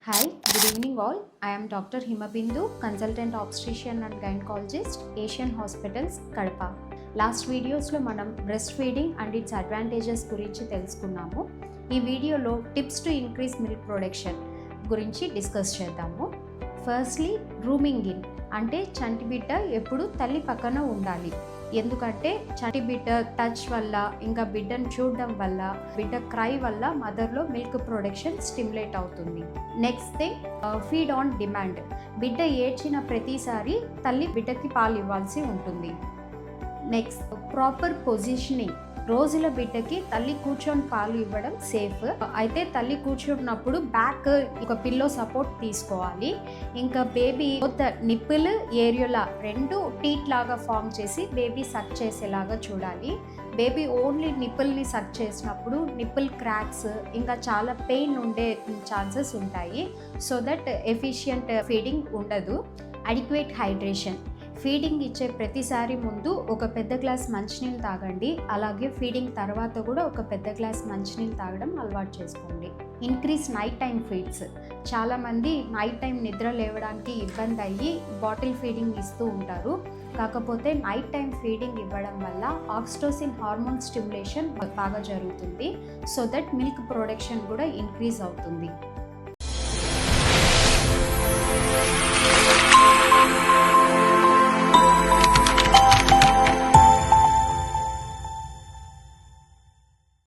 Hi, good evening all. I am Dr. Himabindu, consultant obstetrician and gynecologist, Asian Hospitals, Kadapa. Last వీడియోస్లో మనం breast feeding and it's advantages గురించి తెలుసుకున్నాము. ఈ వీడియోలో tips to increase milk production గురించి discuss చేద్దాము. Firstly rooming in అంటే చంటి బిడ్డ ఎప్పుడు తల్లి పక్కన ఉండాలి. ఎందుకంటే చంటి బిడ్డ టచ్ వల్ల ఇంకా బిడ్డను చూడడం వల్ల బిడ్డ క్రై వల్ల మదర్లో మిల్క్ ప్రొడక్షన్ స్టిమ్యులేట్ అవుతుంది. Next thing feed on demand. బిడ్డ ఏడ్చిన ప్రతిసారి తల్లి బిడ్డకి పాలు ఇవ్వాల్సి ఉంటుంది. Next proper positioning. రోజుల బిడ్డకి తల్లి కూర్చొని పాలు ఇవ్వడం సేఫ్. అయితే తల్లి కూర్చున్నప్పుడు బ్యాక్ ఒక పిల్లో సపోర్ట్ తీసుకోవాలి. ఇంకా బేబీ నిప్పుల్ ఏరియోలా రెండు టీట్ లాగా ఫామ్ చేసి బేబీ సక్ చేసేలాగా చూడాలి. బేబీ ఓన్లీ నిప్పుల్ని సక్ చేసినప్పుడు నిప్పుల్ క్రాక్స్ ఇంకా చాలా పెయిన్ ఉండే ఛాన్సెస్ ఉంటాయి. సో దట్ ఎఫిషియంట్ ఫీడింగ్ ఉండదు. Adequate hydration. ఫీడింగ్ ఇచ్చే ప్రతిసారి ముందు ఒక పెద్ద గ్లాస్ మంచినీళ్ళు తాగండి. అలాగే ఫీడింగ్ తర్వాత కూడా ఒక పెద్ద గ్లాస్ మంచినీళ్ళు తాగడం అలవాటు చేసుకోండి. Increase night time feeds. చాలామంది నైట్ టైం నిద్ర లేవడానికి ఇబ్బంది అయ్యి బాటిల్ ఫీడింగ్ ఇస్తూ ఉంటారు. కాకపోతే నైట్ టైం ఫీడింగ్ ఇవ్వడం వల్ల ఆక్సిటోసిన్ హార్మోన్ స్టిమ్యులేషన్ బాగా జరుగుతుంది. సో దట్ మిల్క్ ప్రొడక్షన్ కూడా ఇంక్రీజ్ అవుతుంది.